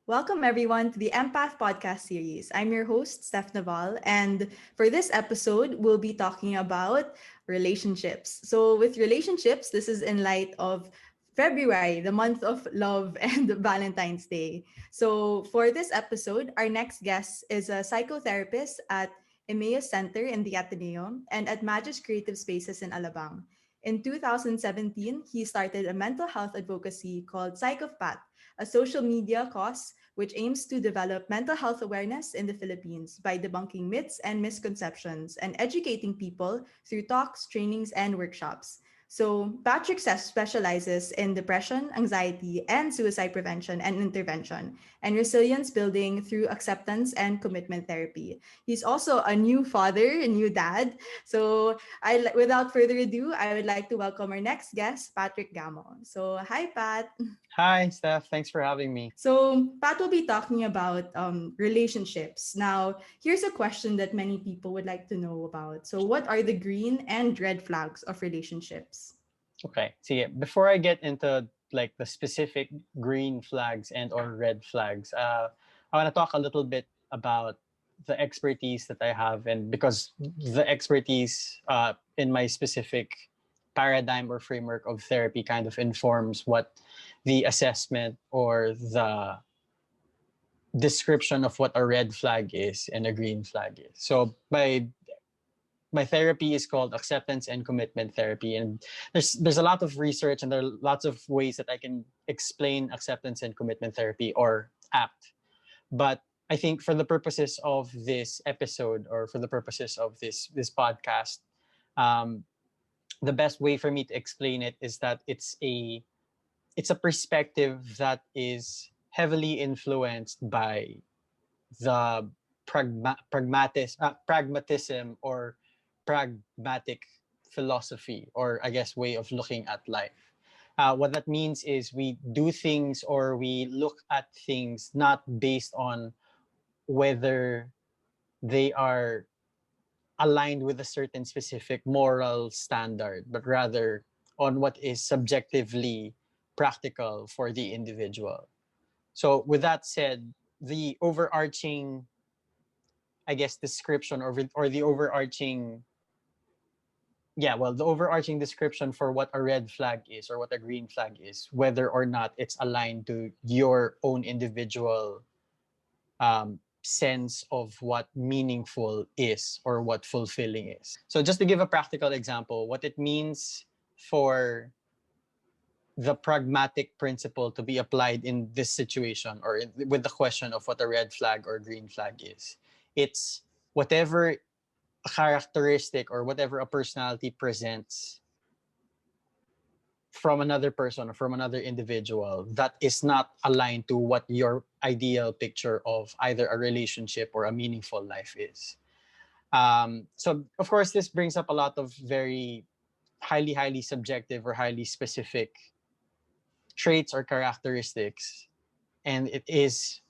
Welcome, everyone, to the Empath podcast series. I'm your host, Steph Naval, and for this episode, we'll be talking about relationships. So, with relationships, this is in light of February, the month of love and Valentine's Day. So, for this episode, our next guest is a psychotherapist at Emmaus Center in the Ateneo and at Magis Creative Spaces in Alabang. In 2017, he started a mental health advocacy called Psychopath, a social media cause which aims to develop mental health awareness in the Philippines by debunking myths and misconceptions and educating people through talks, trainings, and workshops. So, Patrick specializes in depression, anxiety, and suicide prevention and intervention, and resilience building through acceptance and commitment therapy. He's also a new father, a new dad. So, without further ado, I would like to welcome our next guest, Patrick Gamo. So, hi, Pat. Hi, Steph. Thanks for having me. So, Pat will be talking about relationships. Now, here's a question that many people would like to know about. So, what are the green and red flags of relationships? Okay. See, before I get into like the specific green flags and or red flags, I want to talk a little bit about the expertise that I have, and because the expertise in my specific paradigm or framework of therapy kind of informs what the assessment or the description of what a red flag is and a green flag is. So by my therapy is called acceptance and commitment therapy, and there's a lot of research and there are lots of ways that I can explain acceptance and commitment therapy or ACT. But I think for the purposes of this episode or for the purposes of this podcast, um, the best way for me to explain it is that it's a perspective that is heavily influenced by the pragmatism or pragmatic philosophy, or I guess way of looking at life. What that means is we do things or we look at things not based on whether they are aligned with a certain specific moral standard, but rather on what is subjectively practical for the individual. So, with that said, the overarching, I guess, description or the overarching, yeah, well, the overarching description for what a red flag is or what a green flag is, whether or not it's aligned to your own individual sense of what meaningful is or what fulfilling is. So, just to give a practical example, what it means for the pragmatic principle to be applied in this situation or with the question of what a red flag or green flag is, it's whatever a characteristic or whatever a personality presents from another person or from another individual that is not aligned to what your ideal picture of either a relationship or a meaningful life is. So, of course, this brings up a lot of very highly subjective or highly specific traits or characteristics, and it is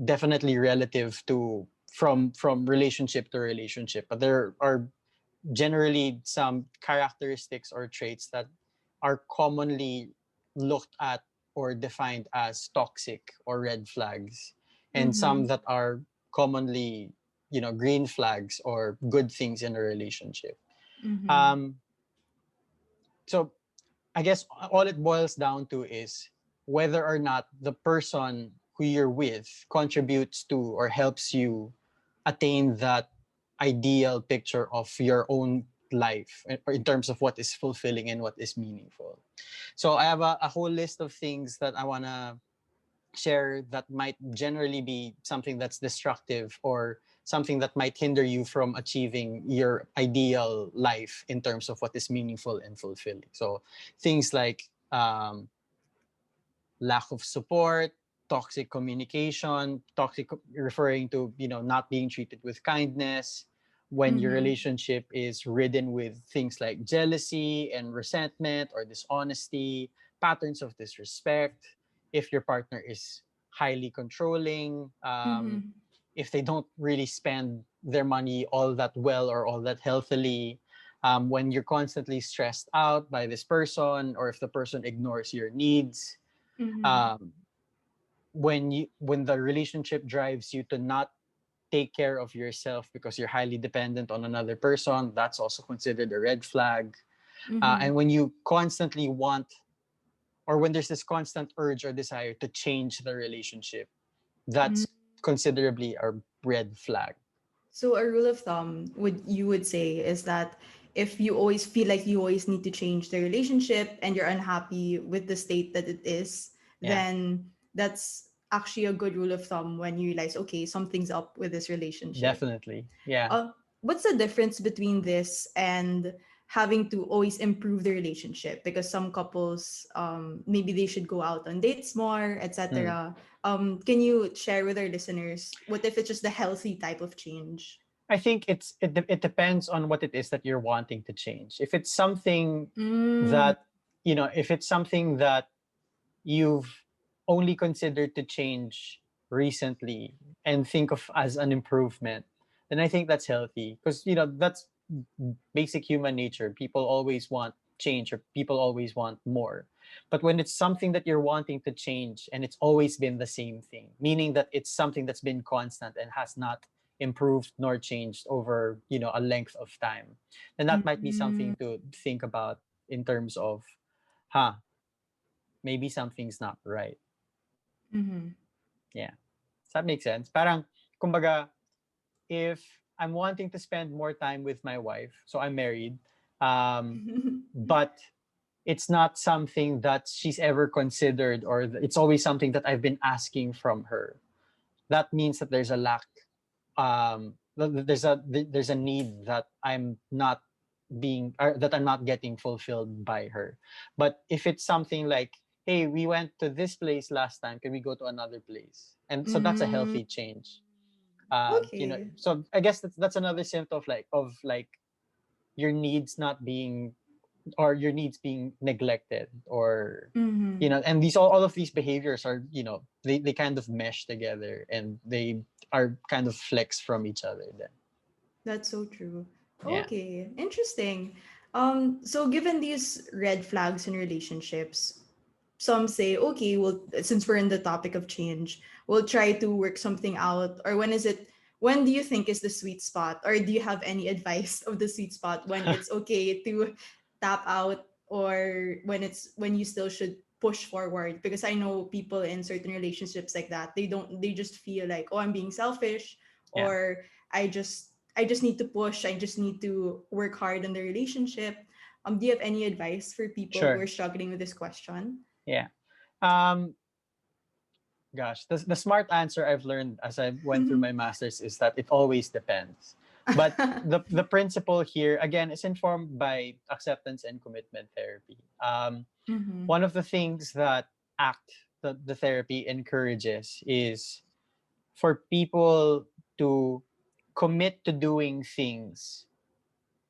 definitely relative to from relationship to relationship. But there are generally some characteristics or traits that are commonly looked at or defined as toxic or red flags, and some Mm-hmm. that are commonly, green flags or good things in a relationship. Mm-hmm. um so I guess all it boils down to is whether or not the person who you're with contributes to or helps you attain that ideal picture of your own life in terms of what is fulfilling and what is meaningful. So I have a whole list of things that I want to share that might generally be something that's destructive or something that might hinder you from achieving your ideal life in terms of what is meaningful and fulfilling. So things like lack of support, toxic communication, referring to, not being treated with kindness, when your Mm-hmm. relationship is ridden with things like jealousy and resentment or dishonesty, patterns of disrespect, if your partner is highly controlling, Mm-hmm. if they don't really spend their money all that well or all that healthily, when you're constantly stressed out by this person, or if the person ignores your needs, Mm-hmm. um, when the relationship drives you to not take care of yourself because you're highly dependent on another person, that's also considered a red flag. Mm-hmm. And when you constantly want, or when there's this constant urge or desire to change the relationship, that's considerably a red flag. So a rule of thumb would you would say is that if you always feel like you always need to change the relationship and you're unhappy with the state that it is, Yeah, then that's actually a good rule of thumb when you realize, okay, something's up with this relationship. definitely. Yeah. Uh, what's the difference between this and having to always improve the relationship? Because some couples, maybe they should go out on dates more, Mm. etc. Can you share with our listeners what if it's just the healthy type of change? I think it depends on what it is that you're wanting to change. If it's something Mm, that, if it's something that you've only considered to change recently and think of as an improvement, then I think that's healthy, because that's basic human nature. People always want change, or people always want more. But when it's something that you're wanting to change and it's always been the same thing, meaning that it's something that's been constant and has not improved nor changed over a length of time, then that might be mm, something to think about in terms of, huh, maybe something's not right. mm-hmm. Yeah. Does that make sense? Parang, kumbaga, if I'm wanting to spend more time with my wife, so I'm married, but it's not something that she's ever considered, or it's always something that I've been asking from her. That means that there's a lack. There's a need that I'm not getting fulfilled by her. But if it's something like, hey, we went to this place last time, can we go to another place? And so that's a Mm, healthy change. okay. So I guess that's another symptom of your needs not being, or your needs being neglected, or Mm-hmm. and all of these behaviors are, they kind of mesh together, and they are kind of flex from each other then. That's so true. Yeah. Okay, interesting. So given these red flags in relationships, some say, okay, well, since we're in the topic of change, we'll try to work something out. Or when do you think is the sweet spot? Or do you have any advice of the sweet spot when it's okay to tap out, or when you still should push forward? Because I know people in certain relationships like that, they just feel like, oh, I'm being selfish, Yeah. or I just need to push, I just need to work hard in the relationship. Do you have any advice for people who Sure. are struggling with this question? Yeah. um Gosh, the smart answer I've learned as I went through my masters is that it always depends. But the principle here again is informed by acceptance and commitment therapy. Mm-hmm. One of the things that the therapy encourages is for people to commit to doing things,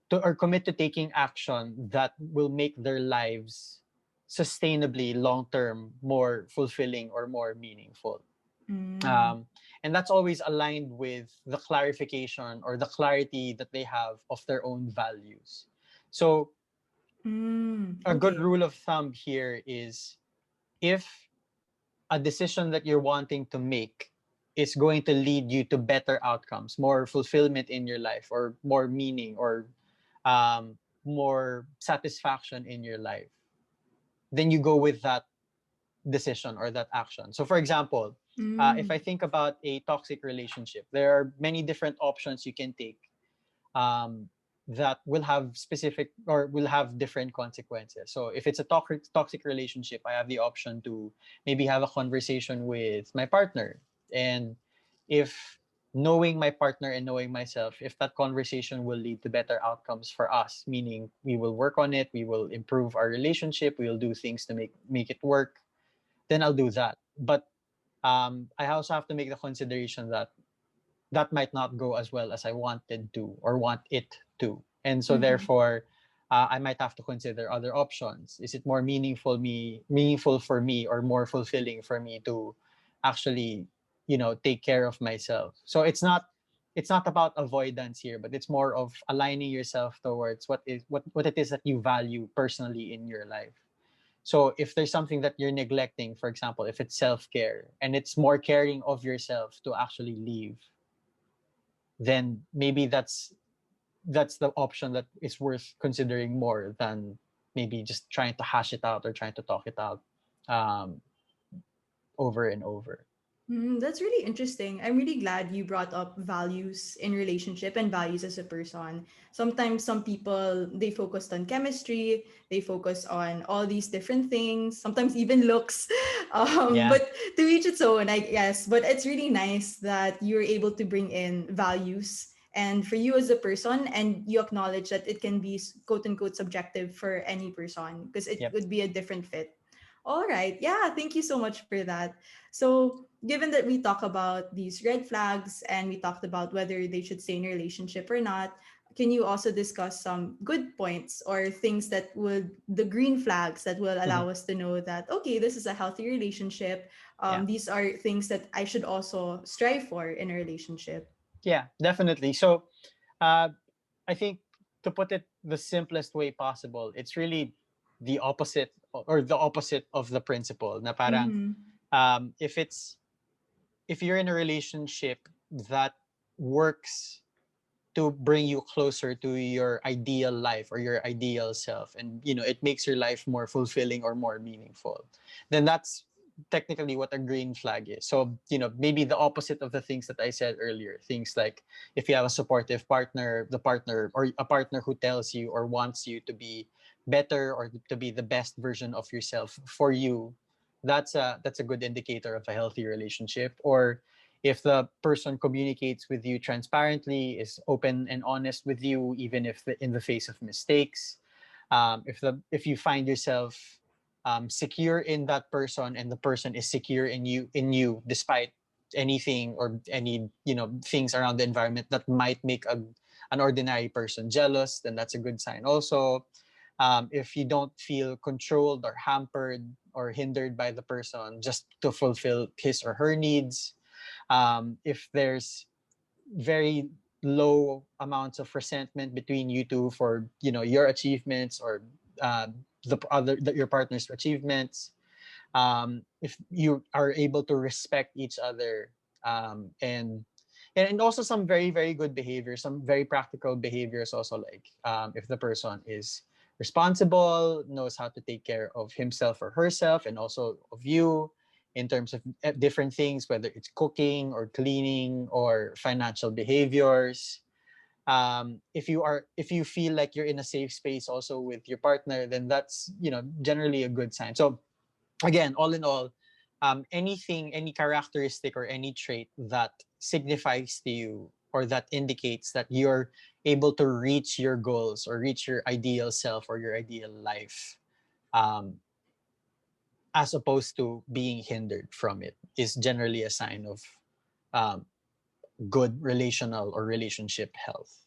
or commit to taking action that will make their lives sustainably long term more fulfilling or more meaningful. Mm. um, and that's always aligned with the clarification or the clarity that they have of their own values. So Mm. a good Okay. rule of thumb here is, if a decision that you're wanting to make is going to lead you to better outcomes, more fulfillment in your life, or more meaning, or more satisfaction in your life, then you go with that decision or that action. So, for example, if Mm. I think about a toxic relationship, there are many different options you can take, um, that will have specific, or will have different consequences. So if it's a toxic relationship, I have the option to maybe have a conversation with my partner. And if knowing my partner and knowing myself, if that conversation will lead to better outcomes for us, meaning we will work on it, we will improve our relationship, we will do things to make it work, then I'll do that. But I also have to make the consideration that that might not go as well as I wanted to, or want it to. And so Mm-hmm. therefore, I might have to consider other options. Is it more meaningful for me, or more fulfilling for me to actually, take care of myself? So it's not about avoidance here, but it's more of aligning yourself towards what it is that you value personally in your life. So if there's something that you're neglecting, for example, if it's self-care and it's more caring of yourself to actually leave, then maybe that's the option that is worth considering more than maybe just trying to hash it out or trying to talk it out um, over and over. That's really interesting. I'm really glad you brought up values in relationship and values as a person. Sometimes some people they focused on chemistry, they focus on all these different things, sometimes even looks. Yeah. But to each its own, I guess. But it's really nice that you're able to bring in values and for you as a person, and you acknowledge that it can be quote unquote subjective for any person because it Yep. would be a different fit. All right. Yeah, thank you so much for that. So, given that we talk about these red flags and we talked about whether they should stay in a relationship or not, can you also discuss some good points or things that would, the green flags that will Mhm. allow us to know that, okay, this is a healthy relationship? Yeah. These are things that I should also strive for in a relationship. Yeah, definitely. So uh, I think to put it the simplest way possible, it's really the opposite or the opposite of the principle. Na parang Mm-hmm. if it's if you're in a relationship that works to bring you closer to your ideal life or your ideal self, and it makes your life more fulfilling or more meaningful, then that's technically what a green flag is. So maybe the opposite of the things that I said earlier, things like if you have a supportive partner, the partner or a partner who tells you or wants you to be better or to be the best version of yourself for you, that's a good indicator of a healthy relationship. Or if the person communicates with you transparently, is open and honest with you, even if in the face of mistakes, if you find yourself secure in that person and the person is secure in you despite anything or any things around the environment that might make an ordinary person jealous, then that's a good sign also. If you don't feel controlled or hampered or hindered by the person just to fulfill his or her needs, if there's very low amounts of resentment between you two for your achievements or your partner's achievements, if you are able to respect each other, and also some very very good behavior, some very practical behaviors also, like if the person is responsible, knows how to take care of himself or herself and also of you in terms of different things, whether it's cooking or cleaning or financial behaviors. If you feel like you're in a safe space also with your partner, then that's generally a good sign. So again, all in all, any characteristic or any trait that signifies to you or that indicates that you're able to reach your goals or reach your ideal self or your ideal life, um, as opposed to being hindered from it, is generally a sign of um, good relational or relationship health.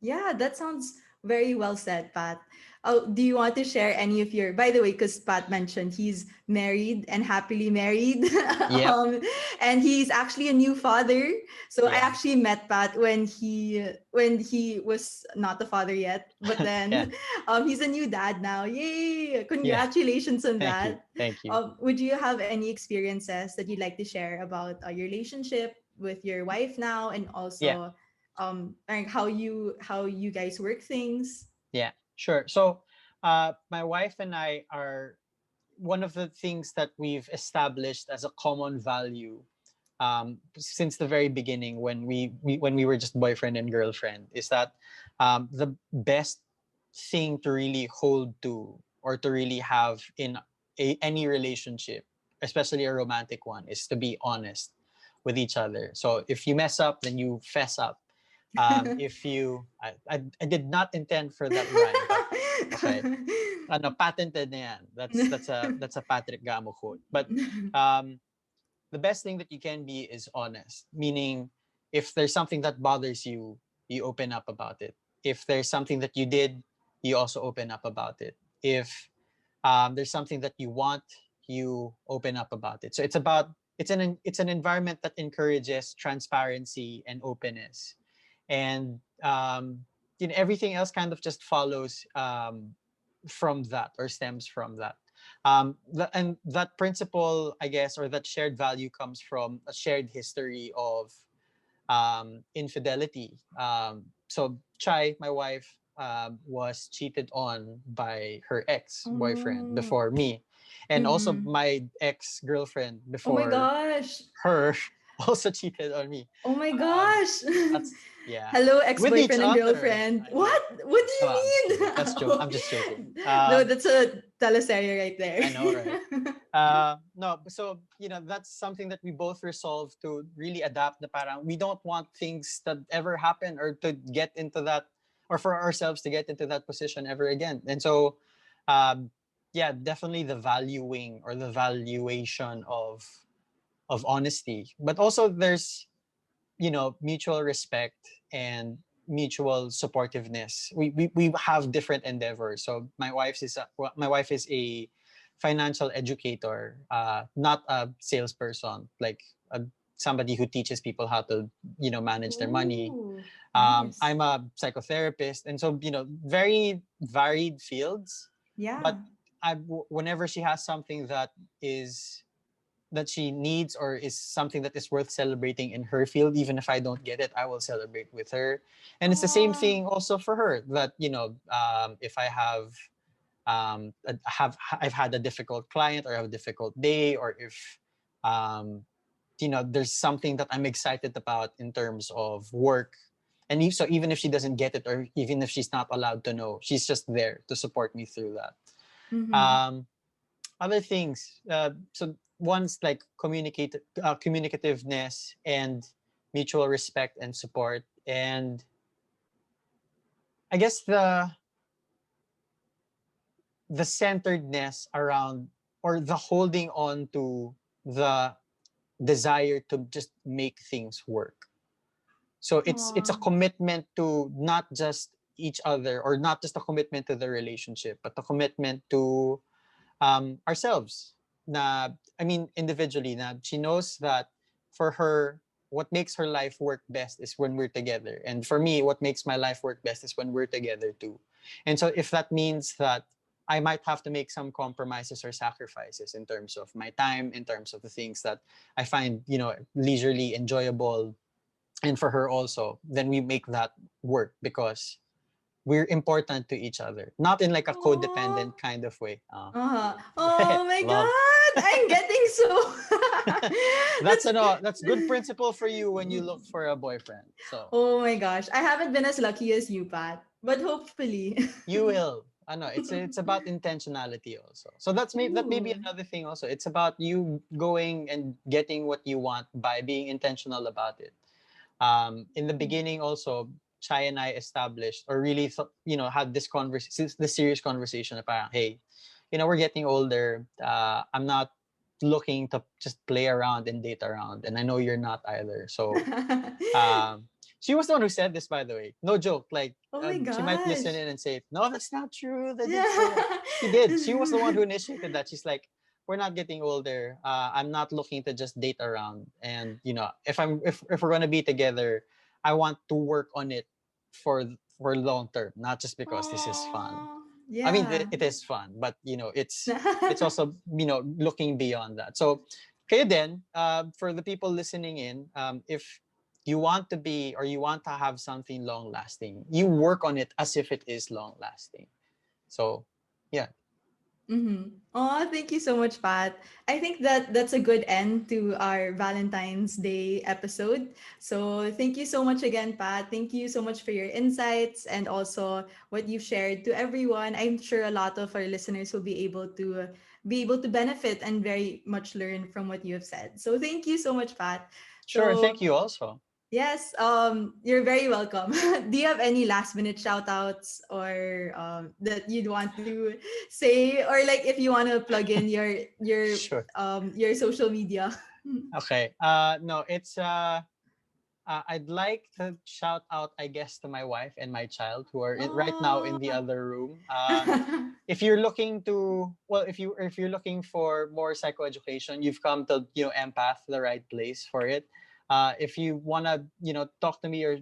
Yeah, that sounds very well said, Pat. Oh, do you want to share any of your, by the way, because Pat mentioned he's married and happily married, Yep. um, and he's actually a new father. So I Yeah. actually met Pat when he was not a father yet, but Yeah. then he's a new dad now. Yay! Yeah. Congratulations on Thank you. that. Thank you. Would you have any experiences that you'd like to share about your relationship with your wife now, and Yeah. also like how you guys work things? Yeah. Sure. So, my wife and I are one of the things that we've established as a common value since the very beginning when we were just boyfriend and girlfriend is that the best thing to really hold to or to really have in any relationship, especially a romantic one, is to be honest with each other. So if you mess up, then you fess up. If you I did not intend for that rhyme, but okay, patented na yan. That's a Patrick Gamo quote. But um, the best thing that you can be is honest. Meaning, if there's something that bothers you, you open up about it. If there's something that you did, you also open up about it. If there's something that you want, you open up about it. So it's an environment that encourages transparency and openness, and everything else kind of just follows. from that, or stems from that. And that principle, I guess, or that shared value comes from a shared history of infidelity. So Chai, my wife, was cheated on by her ex-boyfriend Oh. before me, and also Mm-hmm. my ex-girlfriend Oh my before gosh. her also cheated on me. Oh my Um, gosh. that's yeah, Hello, with each ex-boyfriend and other. girlfriend. I know. What? What do No, you I'm just kidding. That's joke. mean? I'm just joking. No, that's a teleserye right I know, right? there. No, so that's something that we both resolved to really adapt. The parang we don't want things that ever happen, or to get into that, or for ourselves to get into that position ever again. And so, um, yeah, definitely the valuing, or the valuation of honesty, but also there's mutual respect and mutual supportiveness. We have different endeavors. So my wife is a financial educator, not a salesperson, like somebody who teaches people how to manage their money. Ooh, nice. I'm a psychotherapist, and so very varied fields. Yeah. But whenever she has something is that she needs, or is something that is worth celebrating in her field, even if I don't get it, I will celebrate with her. And it's the same Aw. thing also for her, that if I I've had a difficult client, or have a difficult day, or if um, there's something that I'm excited about in terms of work. And so even if she doesn't get it, or even if she's not allowed to know, she's just there to support me through that. Mm-hmm. Um, Other things, so one's like communicativeness, and mutual respect and support, and I guess the centeredness around, or the holding on to the desire to just make things work. So it's a Aw. commitment to not just each other, or not just a commitment to the relationship, but a commitment to ourselves. Na, I mean, individually, na she knows that for her, what makes her life work best is when we're together. And for me, what makes my life work best is when we're together too. And so if that means that I might have to make some compromises or sacrifices in terms of my time, in terms of the things that I find, leisurely enjoyable, and for her also, then we make that work, because we're important to each other, not in like a Aw. codependent kind of way. Uh-huh. Oh my Love. God. I'm getting so That's that's that's good principle for you when you look for a boyfriend. So Oh my gosh. I haven't been as lucky as you, Pat. But hopefully. you will. I know it's about intentionality also. So that may be Ooh. another thing also. It's about you going and getting what you want by being intentional about it. In the beginning also, Chai and I established, or really had this serious conversation about, hey, we're getting older. I'm not looking to just play around and date around, and I know you're not either. So um, she was the one who said this, by the way. No joke. Like, Oh my she might listen gosh. in and say, "No, that's not true. They didn't say that." Yeah. She did. She was the one who initiated that. She's like, "We're not getting older. I'm not looking to just date around. And if we're gonna be together, I want to work on it for for long term, not just because this is fun. Oh, I mean, yeah. it is fun, but it's also looking beyond that. So, okay, then for the people listening in, if you want to be, or you want to have something long lasting, you work on it as if it is long lasting. So, yeah, Mm-hmm. Oh, thank you so much, Pat. I think that that's a good end to our Valentine's Day episode. So thank you so much again, Pat. Thank you so much for your insights and also what you've shared to everyone. I'm sure a lot of our listeners will be able to benefit and very much learn from what you have said. So thank you so much, Pat. sure. So Thank you also. yes, you're very welcome. Do you have any last minute shout outs or that you'd want to say or like if you want to plug in Sure. your social media? Okay. No, it's I'd like to shout out, I guess, to my wife and my child who are right now in the Oh. other room. If you're looking to, well, if you're looking for more psychoeducation, you've come to empath, the right place for it. If you wanna talk to me, or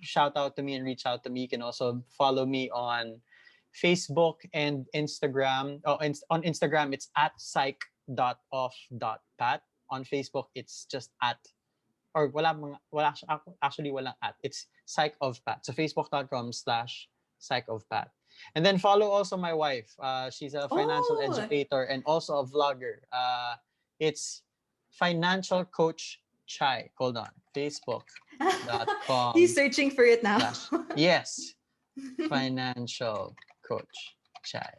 shout out to me and reach out to me, you can also follow me on Facebook and Instagram. Oh, on Instagram, it's at psych.of.pat. On Facebook, it's just at, or actually walang at. It's psych of pat. So facebook.com/psych of pat. And then follow also my wife. She's a financial Oh, educator and also a vlogger. It's financial coach Chai. Hold on. he's Facebook.com searching for it now. slash yes, financial coach Chai.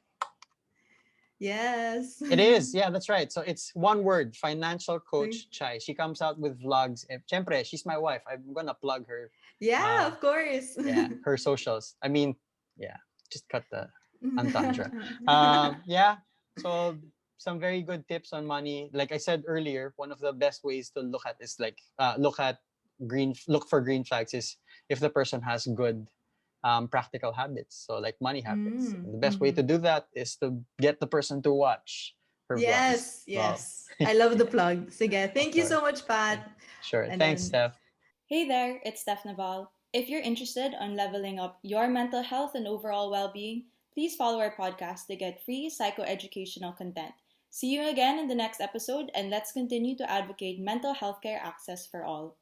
Yes. It is. Yeah, that's right. So it's one word, financial coach Chai. She comes out with vlogs. Siyempre, she's my wife. I'm gonna plug her. Yeah, Uh, of course. yeah, her socials. I mean, yeah, just cut the entendre. Yeah. So some very good tips on money. Like I said earlier, one of the best ways to look at is like look for green flags is if the person has good practical habits. So like money habits. Mm, And the best way to mhm. do that is to get the person to watch her vlogs. Yes, Well, yes. I love the plug. Sige, of thank you course. so much, Yeah. Pat. Sure. And Thanks, then, Steph. Hey there, it's Steph Naval. If you're interested on leveling up your mental health and overall well-being, please follow our podcast to get free psychoeducational content. See you again in the next episode, and let's continue to advocate mental health care access for all.